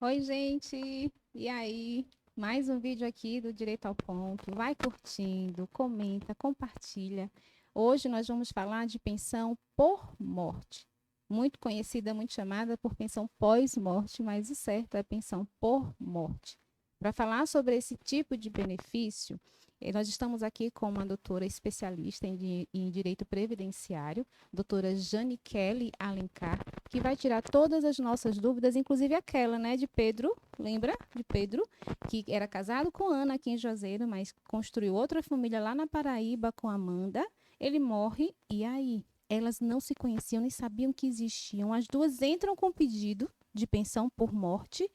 Oi, gente! E aí? Mais um vídeo aqui do Direito ao Ponto. Vai curtindo, comenta, compartilha. Hoje nós vamos falar de pensão por morte. Muito conhecida, muito chamada por pensão pós-morte, mas o certo é pensão por morte. Para falar sobre esse tipo de benefício, nós estamos aqui com uma doutora especialista em direito previdenciário, doutora Jane Kelly Alencar, que vai tirar todas as nossas dúvidas, inclusive aquela, né, de Pedro, lembra de Pedro, que era casado com Ana aqui em Juazeiro, mas construiu outra família lá na Paraíba com Amanda. Ele morre e aí? Elas não se conheciam nem sabiam que existiam. As duas entram com pedido de pensão por morte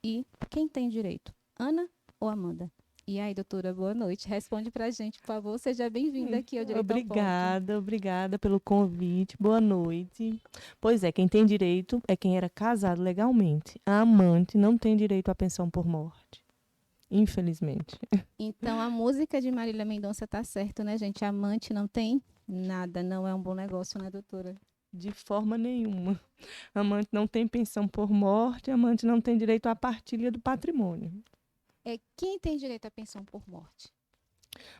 e quem tem direito? Ana ou Amanda? E aí, doutora, boa noite. Responde pra gente, por favor. Seja bem-vinda aqui ao Direito ao Ponto. Obrigada pelo convite. Boa noite. Pois é, quem tem direito é quem era casado legalmente. A amante não tem direito à pensão por morte. Infelizmente. Então, a música de Marília Mendonça tá certo, né, gente? Amante não tem nada, não é um bom negócio, né, doutora? De forma nenhuma. Amante não tem pensão por morte, amante não tem direito à partilha do patrimônio. Quem tem direito à pensão por morte?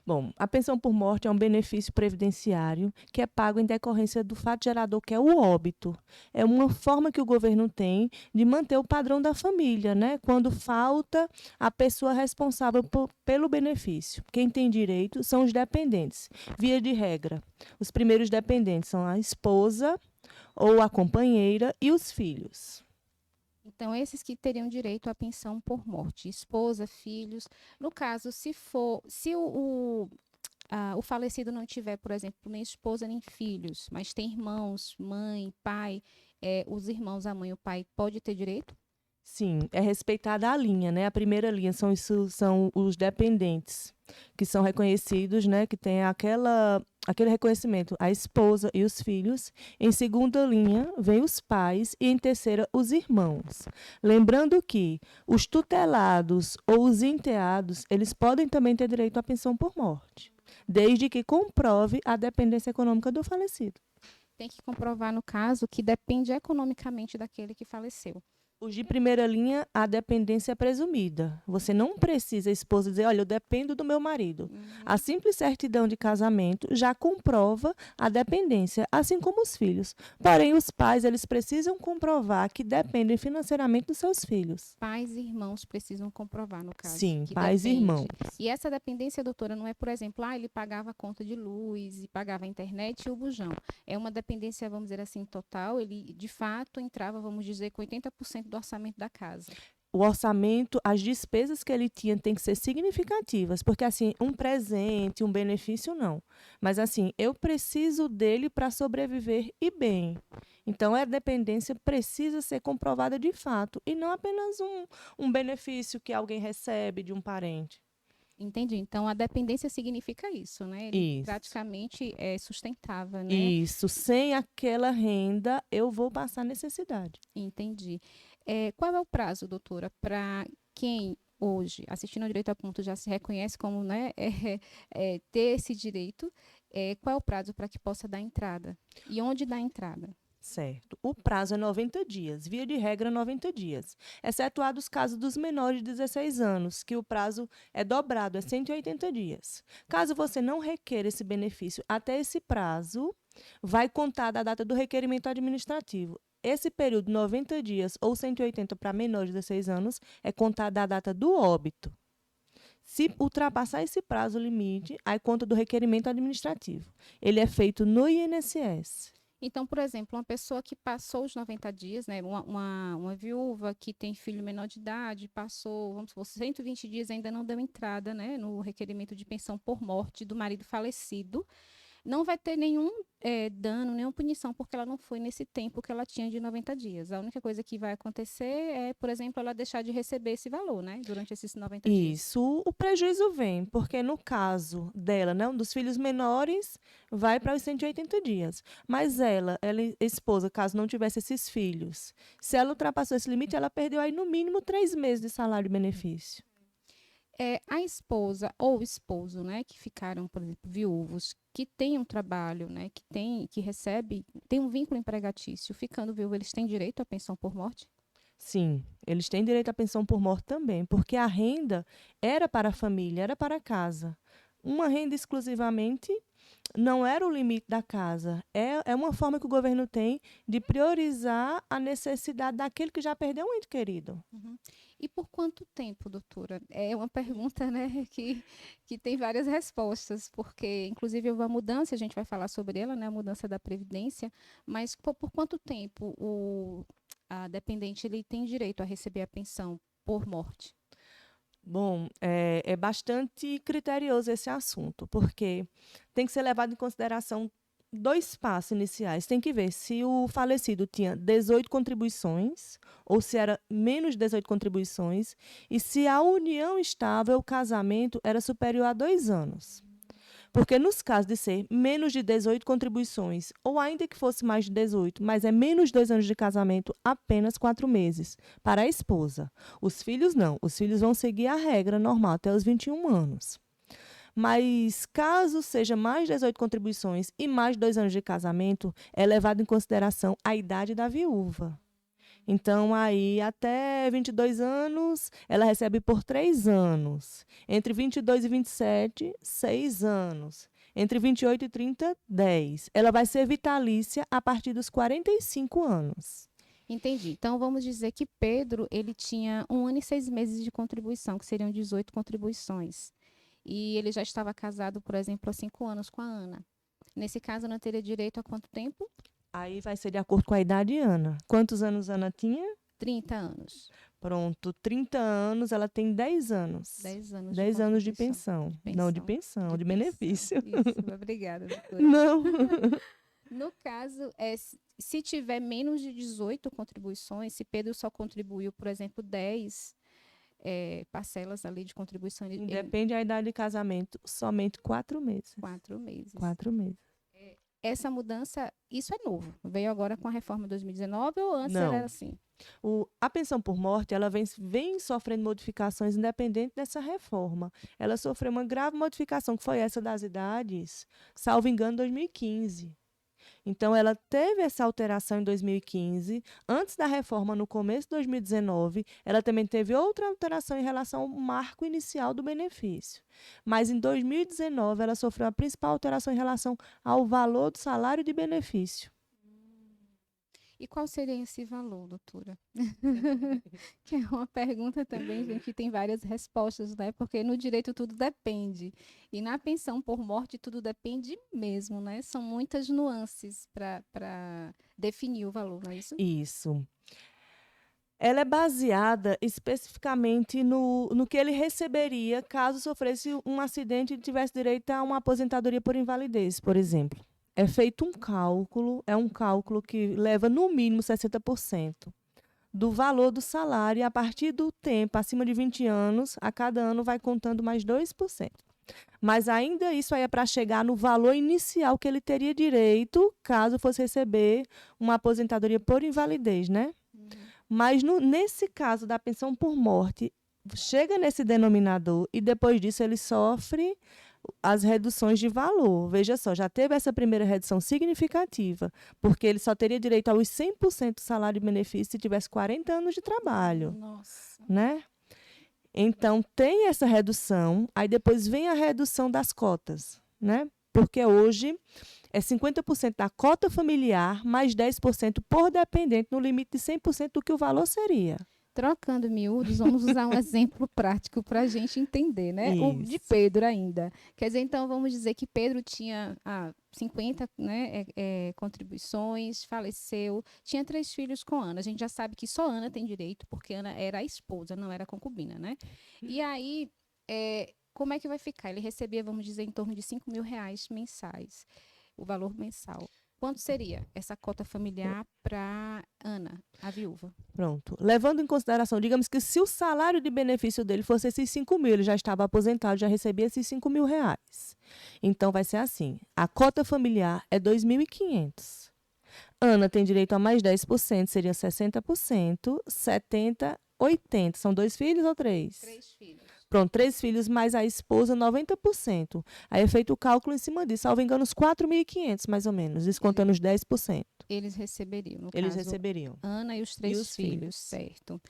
Bom, a pensão por morte é um benefício previdenciário que é pago em decorrência do fato gerador, que é o óbito. É uma forma que o governo tem de manter o padrão da família, né? Quando falta a pessoa responsável pelo benefício. Quem tem direito são os dependentes. Via de regra, os primeiros dependentes são a esposa ou a companheira e os filhos. Então, esses que teriam direito à pensão por morte, esposa, filhos. No caso, se o falecido não tiver, por exemplo, nem esposa nem filhos, mas tem irmãos, mãe, pai, os irmãos, a mãe e o pai, pode ter direito? Sim, é respeitada a linha, né? A primeira linha são os dependentes, que são reconhecidos, né? Que tem aquele reconhecimento, a esposa e os filhos. Em segunda linha, vem os pais e em terceira, os irmãos. Lembrando que os tutelados ou os enteados, eles podem também ter direito à pensão por morte, desde que comprove a dependência econômica do falecido. Tem que comprovar, no caso, que depende economicamente daquele que faleceu. Os de primeira linha, a dependência é presumida. Você não precisa, a esposa, dizer, olha, eu dependo do meu marido. A simples certidão de casamento já comprova a dependência, assim como os filhos. Porém, os pais, eles precisam comprovar que dependem financeiramente dos seus filhos. Pais e irmãos precisam comprovar, no caso, Sim, que pais e depende. irmãos. E essa dependência, doutora, não é, por exemplo, ele pagava a conta de luz e pagava a internet e o bujão. É uma dependência, vamos dizer assim, total. Ele, de fato, entrava, vamos dizer, com 80% do orçamento da casa. O orçamento, as despesas que ele tinha têm que ser significativas, porque assim, um presente, um benefício não. Mas assim, eu preciso dele para sobreviver e bem. Então, a dependência precisa ser comprovada de fato e não apenas um benefício que alguém recebe de um parente. Entendi. Então, a dependência significa isso, né? Ele Isso. praticamente é sustentável, né? Isso. Sem aquela renda, eu vou passar necessidade. Entendi. Qual é o prazo, doutora, para quem hoje, assistindo ao Direito a Ponto, já se reconhece como, né, ter esse direito? Qual é o prazo para que possa dar entrada? E onde dá entrada? Certo. O prazo é 90 dias, via de regra 90 dias, excetuado os casos dos menores de 16 anos, que o prazo é dobrado, é 180 dias. Caso você não requeira esse benefício até esse prazo, vai contar da data do requerimento administrativo. Esse período, 90 dias ou 180 para menores de 16 anos, é contado da data do óbito. Se ultrapassar esse prazo limite, aí conta do requerimento administrativo. Ele é feito no INSS. Então, por exemplo, uma pessoa que passou os 90 dias, né, uma viúva que tem filho menor de idade, passou, vamos supor, 120 dias e ainda não deu entrada, né, no requerimento de pensão por morte do marido falecido, não vai ter nenhum dano, nenhuma punição, porque ela não foi nesse tempo que ela tinha de 90 dias. A única coisa que vai acontecer é, por exemplo, ela deixar de receber esse valor, né, durante esses 90 dias. Isso, o prejuízo vem, porque no caso dela, né, um dos filhos menores, vai para os 180 dias. Mas ela, esposa, caso não tivesse esses filhos, se ela ultrapassou esse limite, ela perdeu aí no mínimo 3 meses de salário e benefício. A esposa ou o esposo, né, que ficaram, por exemplo, viúvos, que têm um trabalho, né, que recebe, tem um vínculo empregatício, ficando viúvo, eles têm direito à pensão por morte? Sim, Eles têm direito à pensão por morte também, porque a renda era para a família, era para a casa. Uma renda exclusivamente não era o limite da casa. É uma forma que o governo tem de priorizar a necessidade daquele que já perdeu um ente querido. Uhum. E por quanto tempo, doutora? É uma pergunta, né, que tem várias respostas, porque inclusive houve uma mudança, a gente vai falar sobre ela, né, a mudança da Previdência, mas por quanto tempo a dependente ele tem direito a receber a pensão por morte? Bom, é bastante criterioso esse assunto, porque tem que ser levado em consideração dois passos iniciais. Tem que ver se o falecido tinha 18 contribuições ou se era menos de 18 contribuições e se a união estável, o casamento, era superior a 2 anos. Porque nos casos de ser menos de 18 contribuições, ou ainda que fosse mais de 18, mas é menos de 2 anos de casamento, apenas 4 meses para a esposa. Os filhos não. Os filhos vão seguir a regra normal até os 21 anos. Mas caso seja mais de 18 contribuições e mais de 2 anos de casamento, é levado em consideração a idade da viúva. Então, aí, até 22 anos, ela recebe por 3 anos. Entre 22 e 27, 6 anos. Entre 28 e 30, 10. Ela vai ser vitalícia a partir dos 45 anos. Entendi. Então, vamos dizer que Pedro, ele tinha 1 ano e 6 meses de contribuição, que seriam 18 contribuições. E ele já estava casado, por exemplo, há 5 anos com a Ana. Nesse caso, Ana teria direito a quanto tempo? Aí vai ser de acordo com a idade de Ana. Quantos anos Ana tinha? 30 anos. Pronto, 30 anos, ela tem 10 anos. 10 anos 10 de anos de contribuição. pensão. Não de pensão, de benefício. Isso, obrigada, doutora. Não. No caso, se tiver menos de 18 contribuições, se Pedro só contribuiu, por exemplo, 10 parcelas ali de contribuição, Depende da idade de casamento, somente 4 meses. 4 meses. 4 meses. Essa mudança, isso é novo. Veio agora com a reforma de 2019 ou antes Não. era assim? A pensão por morte, ela vem sofrendo modificações independente dessa reforma. Ela sofreu uma grave modificação, que foi essa das idades, salvo engano, 2015. Então, ela teve essa alteração em 2015. Antes da reforma, no começo de 2019, ela também teve outra alteração em relação ao marco inicial do benefício. Mas, em 2019, ela sofreu a principal alteração em relação ao valor do salário de benefício. E qual seria esse valor, doutora? Que é uma pergunta também, gente, que tem várias respostas, né? Porque no direito tudo depende. E na pensão por morte tudo depende mesmo, né? São muitas nuances para definir o valor, não é isso? Isso. Ela é baseada especificamente no que ele receberia caso sofresse um acidente e tivesse direito a uma aposentadoria por invalidez, por exemplo. É feito um cálculo que leva no mínimo 60% do valor do salário e a partir do tempo, acima de 20 anos, a cada ano vai contando mais 2%. Mas ainda isso aí é para chegar no valor inicial que ele teria direito caso fosse receber uma aposentadoria por invalidez, né? Mas nesse caso da pensão por morte, chega nesse denominador e depois disso ele sofre as reduções de valor. Veja só, já teve essa primeira redução significativa, porque ele só teria direito aos 100% do salário de benefício se tivesse 40 anos de trabalho. Nossa. Né? Então, tem essa redução, aí depois vem a redução das cotas, né? Porque hoje é 50% da cota familiar, mais 10% por dependente, no limite de 100% do que o valor seria. Trocando miúdos, vamos usar um exemplo prático para a gente entender, né? O de Pedro ainda. Quer dizer, então, vamos dizer que Pedro tinha 50 contribuições, faleceu, tinha 3 filhos com Ana. A gente já sabe que só Ana tem direito, porque Ana era a esposa, não era a concubina, né? E aí, como é que vai ficar? Ele recebia, vamos dizer, em torno de R$5.000 mensais, o valor mensal. Quanto seria essa cota familiar para Ana, a viúva? Pronto. Levando em consideração, digamos que se o salário de benefício dele fosse esses 5.000, ele já estava aposentado, já recebia esses R$5.000. Então, vai ser assim. A cota familiar é 2.500. Ana tem direito a mais 10%, seria 60%, 70%, 80%. São 2 filhos ou 3? 3 filhos. Pronto, 3 filhos mais a esposa, 90%. Aí é feito o cálculo em cima disso. Salvo engano, uns 4.500, mais ou menos, descontando os 10%. Eles receberiam, no Eles caso, receberiam. Ana e os E 3 os filhos, filhos. certo.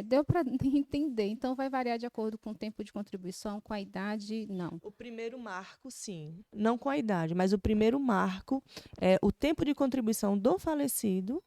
Deu para entender. Então, vai variar de acordo com o tempo de contribuição, com a idade, não. O primeiro marco, sim. Não com a idade, mas o primeiro marco é o tempo de contribuição do falecido,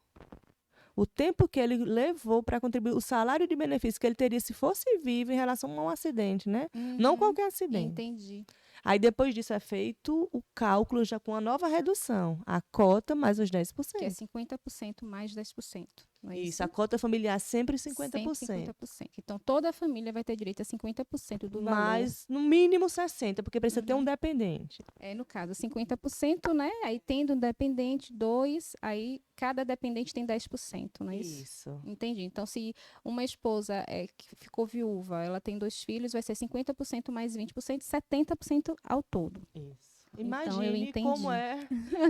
o tempo que ele levou para contribuir, o salário de benefício que ele teria se fosse vivo em relação a um acidente, né? Não qualquer acidente. Entendi. Aí depois disso é feito o cálculo já com a nova redução, a cota mais os 10%. Que é 50% mais 10%, não é isso? Isso, a cota familiar sempre Sempre 50%. 50%. Então, toda a família vai ter direito a 50% do valor. Mas, no mínimo, 60%, porque precisa ter um dependente. No caso, 50%, né? Aí, tendo um dependente, 2, aí cada dependente tem 10%, não é isso? Isso. Entendi. Então, se uma esposa que ficou viúva, ela tem 2 filhos, vai ser 50% mais 20%, 70% ao todo. Isso. Então, eu Imagine entendi.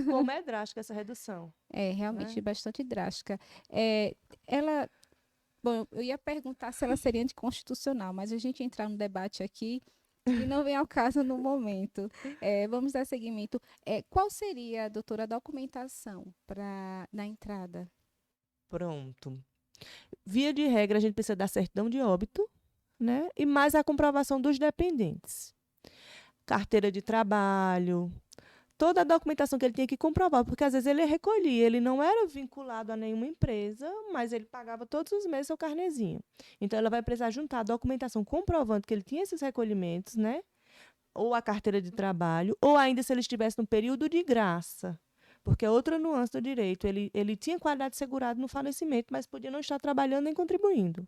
como é drástica essa redução. Realmente bastante drástica. Bom, eu ia perguntar se ela seria anticonstitucional, mas a gente entrar no debate aqui e não vem ao caso no momento. Vamos dar seguimento. Qual seria, doutora, a documentação na entrada? Pronto. Via de regra, a gente precisa da certidão de óbito, né? E mais a comprovação dos dependentes. Carteira de trabalho, toda a documentação que ele tinha que comprovar, porque às vezes ele recolhia, ele não era vinculado a nenhuma empresa, mas ele pagava todos os meses seu carnezinho. Então, ela vai precisar juntar a documentação comprovando que ele tinha esses recolhimentos, né? Ou a carteira de trabalho, ou ainda se ele estivesse no período de graça, porque é outra nuance do direito. Ele tinha qualidade segurada no falecimento, mas podia não estar trabalhando nem contribuindo.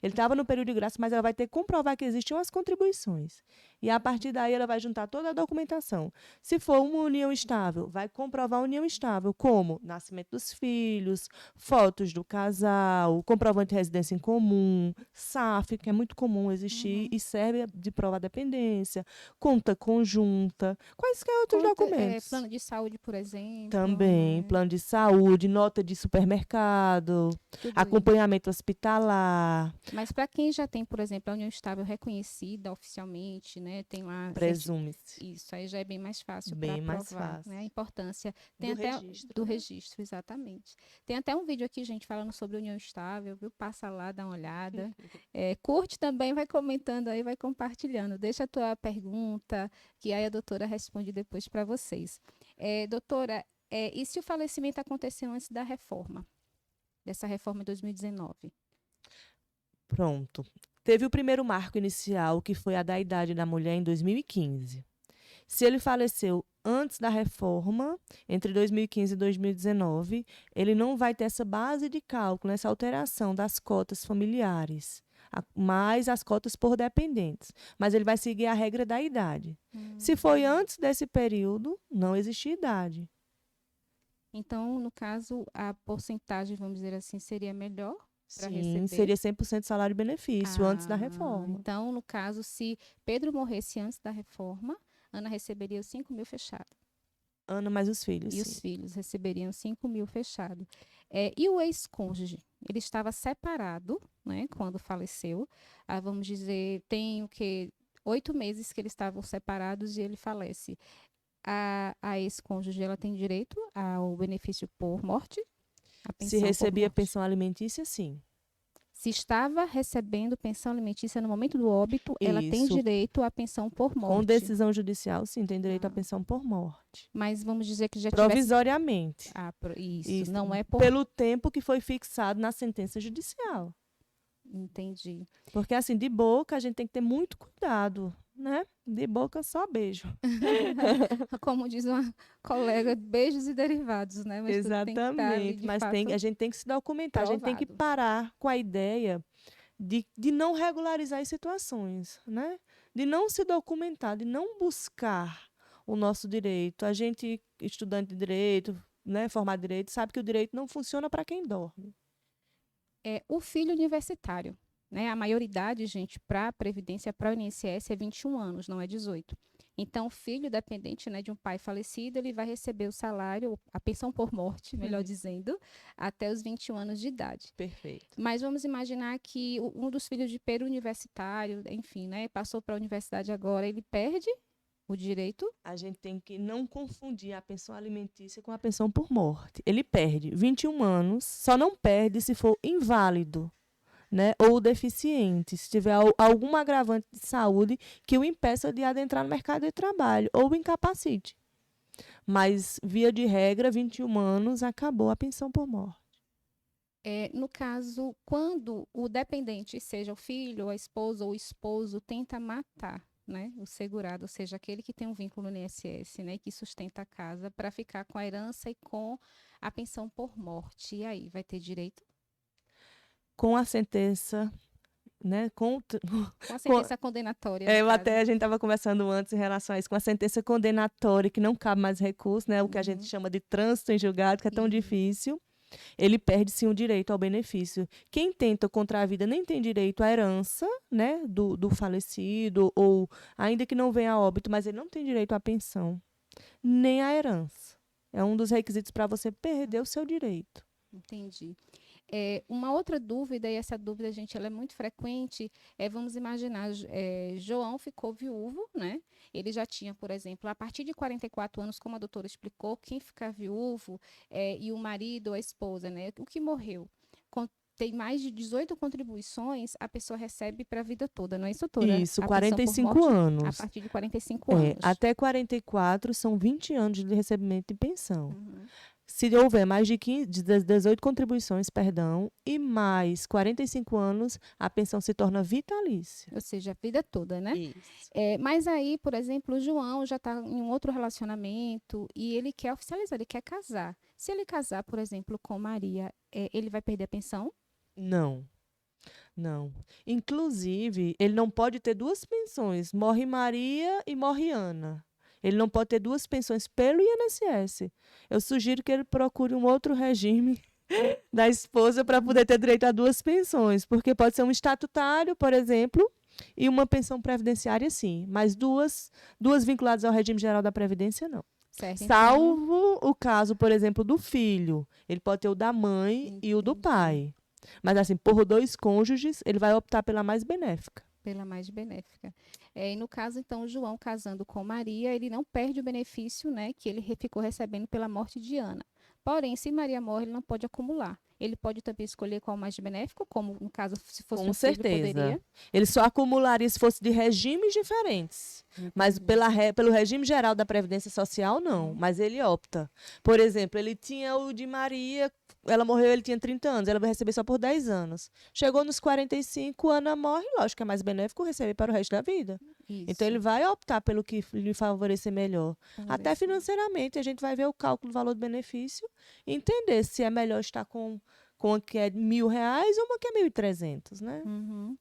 Ele estava no período de graça, mas ela vai ter que comprovar que existiam as contribuições. E, a partir daí, ela vai juntar toda a documentação. Se for uma união estável, vai comprovar a união estável, como nascimento dos filhos, fotos do casal, comprovante de residência em comum, SAF, que é muito comum existir e serve de prova de dependência, conta conjunta, quaisquer outros documentos. Plano de saúde, por exemplo. Também, plano de saúde, nota de supermercado, acompanhamento hospitalar. Mas para quem já tem, por exemplo, a união estável reconhecida oficialmente, né? Tem lá... Presume-se. Isso, aí já é bem mais fácil para Bem mais provar, fácil. né? A importância. Tem registro, do né? registro, exatamente. Tem até um vídeo aqui, gente, falando sobre união estável, viu? Passa lá, dá uma olhada. Curte também, vai comentando aí, vai compartilhando. Deixa a tua pergunta, que aí a doutora responde depois para vocês. Doutora, e se o falecimento aconteceu antes da reforma? Dessa reforma em 2019? Pronto. Teve o primeiro marco inicial, que foi a da idade da mulher em 2015. Se ele faleceu antes da reforma, entre 2015 e 2019, ele não vai ter essa base de cálculo, essa alteração das cotas familiares, mais as cotas por dependentes. Mas ele vai seguir a regra da idade. Se foi antes desse período, não existe idade. Então, no caso, a porcentagem, vamos dizer assim, seria melhor? Sim, seria 100% salário e benefício antes da reforma. Então, no caso, se Pedro morresse antes da reforma, Ana receberia os 5 mil fechado. Ana mais os filhos. E os filhos receberiam 5 mil fechado. E o ex-cônjuge? Ele estava separado, né, quando faleceu. Vamos dizer, tem o quê? 8 meses que eles estavam separados e ele falece. A ex-cônjuge, ela tem direito ao benefício por morte? Se recebia pensão alimentícia, sim. Se estava recebendo pensão alimentícia no momento do óbito, ela tem direito à pensão por morte. Com decisão judicial, sim, tem direito à pensão por morte. Mas vamos dizer que já provisoriamente. Isso, não é por... Pelo tempo que foi fixado na sentença judicial. Entendi. Porque, assim, de boca, a gente tem que ter muito cuidado, né? De boca, só beijo. Como diz uma colega, beijos e derivados, né? Mas exatamente. Mas a gente tem que se documentar. Provado. A gente tem que parar com a ideia de não regularizar as situações, né? De não se documentar, de não buscar o nosso direito. A gente, estudante de direito, né, formado em direito, sabe que o direito não funciona para quem dorme. O filho universitário, né? A maioridade, gente, para a Previdência, para o INSS é 21 anos, não é 18. Então, o filho dependente, né, de um pai falecido, ele vai receber o salário, a pensão por morte, melhor dizendo, até os 21 anos de idade. Perfeito. Mas vamos imaginar que um dos filhos de universitário, enfim, né, passou para a universidade agora, ele perde o direito. A gente tem que não confundir a pensão alimentícia com a pensão por morte. Ele perde 21 anos, só não perde se for inválido, né, ou deficiente, se tiver algum agravante de saúde que o impeça de adentrar no mercado de trabalho ou o incapacite. Mas, via de regra, 21 anos, acabou a pensão por morte. No caso, quando o dependente, seja o filho, a esposa ou o esposo, tenta matar, né, o segurado, ou seja, aquele que tem um vínculo no INSS, né, que sustenta a casa, para ficar com a herança e com a pensão por morte. E aí, vai ter direito? Com a sentença, né, Com a sentença condenatória, no caso. a gente estava conversando antes em relação a isso, com a sentença condenatória, que não cabe mais recurso, né, o que a gente chama de trânsito em julgado, que é tão difícil, ele perde sim o direito ao benefício. Quem tenta contra a vida nem tem direito à herança, né, do falecido, ou ainda que não venha a óbito, mas ele não tem direito à pensão, nem à herança. É um dos requisitos para você perder o seu direito. Entendi. Uma outra dúvida, e essa dúvida, gente, ela é muito frequente, vamos imaginar, João ficou viúvo, né? Ele já tinha, por exemplo, a partir de 44 anos, como a doutora explicou, quem ficar viúvo e o marido ou a esposa, né? O que morreu, tem mais de 18 contribuições, a pessoa recebe para a vida toda, não é isso, doutora? Isso, A pensão por 45 morte, anos. a partir de 45 anos. Até 44 são 20 anos de recebimento de pensão. Uhum. Se houver mais de 18 contribuições, e mais 45 anos, a pensão se torna vitalícia. Ou seja, a vida toda, né? Isso. Mas aí, por exemplo, o João já está em um outro relacionamento e ele quer oficializar, ele quer casar. Se ele casar, por exemplo, com Maria, ele vai perder a pensão? Não. Inclusive, ele não pode ter duas pensões. Morre Maria e morre Ana. Ele não pode ter duas pensões pelo INSS. Eu sugiro que ele procure um outro regime da esposa para poder ter direito a duas pensões, porque pode ser um estatutário, por exemplo, e uma pensão previdenciária, sim, mas duas vinculadas ao regime geral da Previdência, não. Certo, Salvo o caso, por exemplo, do filho. Ele pode ter o da mãe e o do pai. Mas, assim, por dois cônjuges, ele vai optar pela mais benéfica. Pela mais benéfica. E no caso, então, o João casando com Maria, ele não perde o benefício, né, que ele ficou recebendo pela morte de Ana. Porém, se Maria morre, ele não pode acumular. Ele pode também escolher qual mais benéfico, como no caso, se fosse Com um filho, certeza. poderia. Ele só acumularia se fosse de regimes diferentes. Mas pelo regime geral da Previdência Social, não. Mas ele opta. Por exemplo, ele tinha o de Maria, ela morreu, ele tinha 30 anos, ela vai receber só por 10 anos. Chegou nos 45, Ana morre, lógico que é mais benéfico receber para o resto da vida. Isso. Então, ele vai optar pelo que lhe favorecer melhor. Até financeiramente, a gente vai ver o cálculo do valor do benefício e entender se é melhor estar com uma que é R$1.000 ou uma que é 1.300, né? Uhum.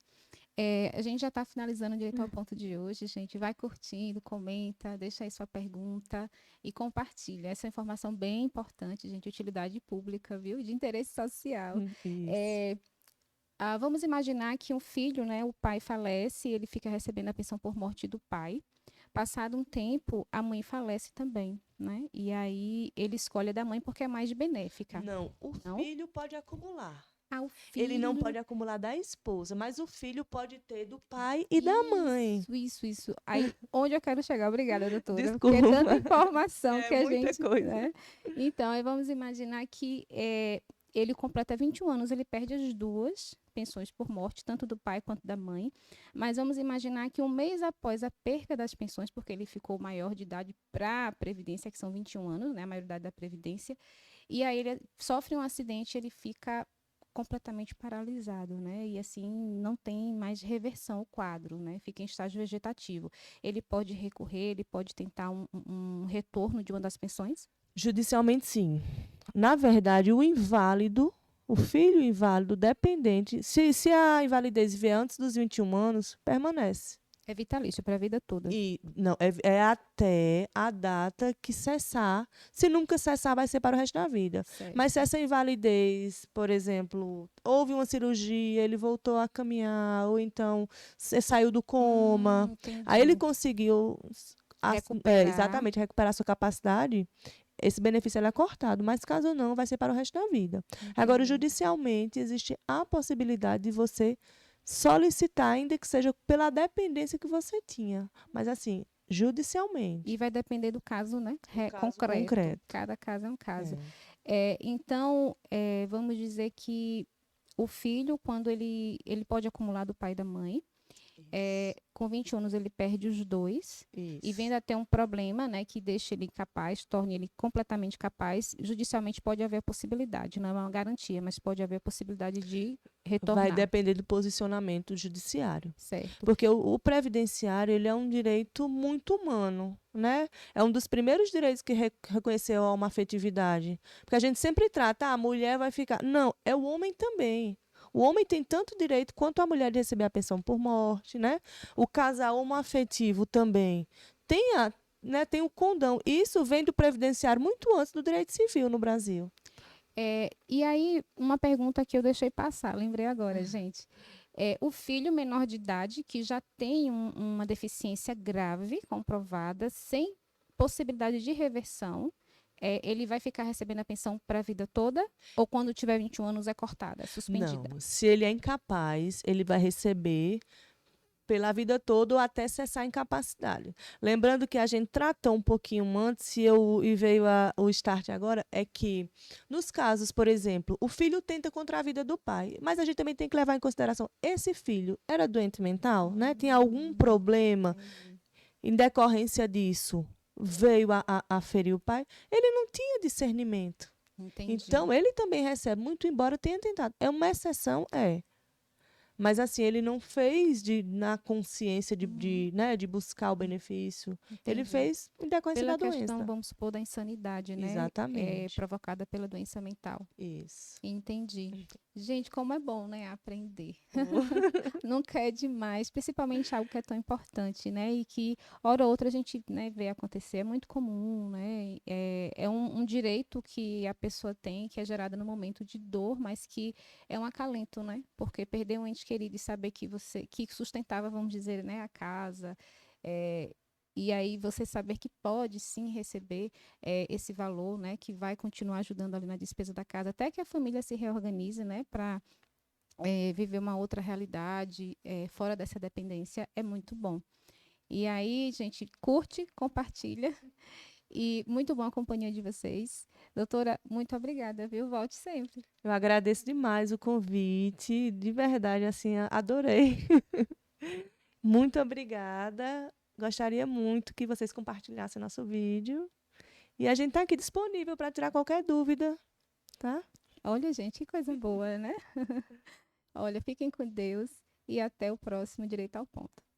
A gente já está finalizando direito ao ponto de hoje, gente. Vai curtindo, comenta, deixa aí sua pergunta e compartilha. Essa é uma informação bem importante, gente, utilidade pública, viu? De interesse social. Vamos imaginar que um filho, né, o pai falece, ele fica recebendo a pensão por morte do pai. Passado um tempo, a mãe falece também, né? E aí ele escolhe a da mãe porque é mais benéfica. Não, o filho pode acumular. O filho... Ele não pode acumular da esposa, mas o filho pode ter do pai e da mãe. Isso. Aí, onde eu quero chegar? Obrigada, doutora. Desculpa. Porque é tanta informação que a muita gente... coisa. Né? Então, aí vamos imaginar que ele completa 21 anos, ele perde as duas pensões por morte, tanto do pai quanto da mãe. Mas vamos imaginar que um mês após a perca das pensões, porque ele ficou maior de idade para a Previdência, que são 21 anos, né, a maioridade da Previdência, e aí ele sofre um acidente, ele fica completamente paralisado, né? E assim não tem mais reversão o quadro, né? Fica em estágio vegetativo. Ele pode recorrer, ele pode tentar um retorno de uma das pensões? Judicialmente, sim. Na verdade, o inválido, o filho inválido, dependente, se a invalidez vier antes dos 21 anos, permanece. É vitalício para a vida toda. Não, é até a data que cessar. Se nunca cessar, vai ser para o resto da vida. Certo. Mas se essa invalidez, por exemplo, houve uma cirurgia, ele voltou a caminhar, ou então saiu do coma, aí ele conseguiu Recuperar. Exatamente, recuperar sua capacidade, esse benefício ele é cortado, mas caso não, vai ser para o resto da vida. Agora, Entendi. judicialmente, existe a possibilidade de você solicitar, ainda que seja pela dependência que você tinha. Mas, assim, judicialmente. E vai depender do caso, né? Caso Concreto. concreto. Cada caso é um caso. É. Então, vamos dizer que o filho, quando ele pode acumular do pai e da mãe, com 20 anos ele perde os dois. Isso. E vendo até um problema, né, que deixa ele incapaz, torne ele completamente capaz, judicialmente pode haver a possibilidade, não é uma garantia, mas pode haver a possibilidade de retornar. Vai depender do posicionamento judiciário. Certo. Porque o previdenciário ele é um direito muito humano, né? É um dos primeiros direitos que reconheceu a uma afetividade. Porque a gente sempre trata, a mulher vai ficar. Não, é o homem também. O homem tem tanto direito quanto a mulher de receber a pensão por morte, né? O casal homoafetivo também tem o condão. Isso vem do previdenciário muito antes do direito civil no Brasil. E aí, uma pergunta que eu deixei passar, lembrei agora, gente. O filho menor de idade que já tem uma deficiência grave comprovada, sem possibilidade de reversão, ele vai ficar recebendo a pensão para a vida toda? Ou quando tiver 21 anos é cortada, é suspendida? Não, se ele é incapaz, ele vai receber pela vida toda ou até cessar a incapacidade. Lembrando que a gente tratou um pouquinho antes e veio o start agora, é que nos casos, por exemplo, o filho tenta contra a vida do pai, mas a gente também tem que levar em consideração, esse filho era doente mental, né? Tinha algum problema em decorrência disso, veio a ferir o pai, ele não tinha discernimento. Entendi. Então, ele também recebe, muito embora tenha tentado. É uma exceção, é. Mas, assim, ele não fez na consciência de buscar o benefício. Ele Entendi. fez em decorrência Pela da questão, doença. vamos supor, da insanidade, né? Exatamente. Provocada pela doença mental. Isso. Entendi. Gente, como é bom, né? Aprender. Nunca é demais, principalmente algo que é tão importante, né? E que, hora ou outra, a gente, né, vê acontecer. É muito comum, né? É um direito que a pessoa tem, que é gerado no momento de dor, mas que é um acalento, né? Porque perder um ente querido e saber que sustentava, vamos dizer, né, a casa, e aí você saber que pode sim receber esse valor, né, que vai continuar ajudando ali na despesa da casa, até que a família se reorganize, né, para viver uma outra realidade fora dessa dependência, é muito bom. E aí, gente, curte, compartilha. E muito bom a companhia de vocês. Doutora, muito obrigada, viu? Volte sempre. Eu agradeço demais o convite. De verdade, assim, adorei. Muito obrigada. Gostaria muito que vocês compartilhassem nosso vídeo. E a gente está aqui disponível para tirar qualquer dúvida, tá? Olha, gente, que coisa boa, né? Olha, fiquem com Deus e até o próximo Direito ao Ponto.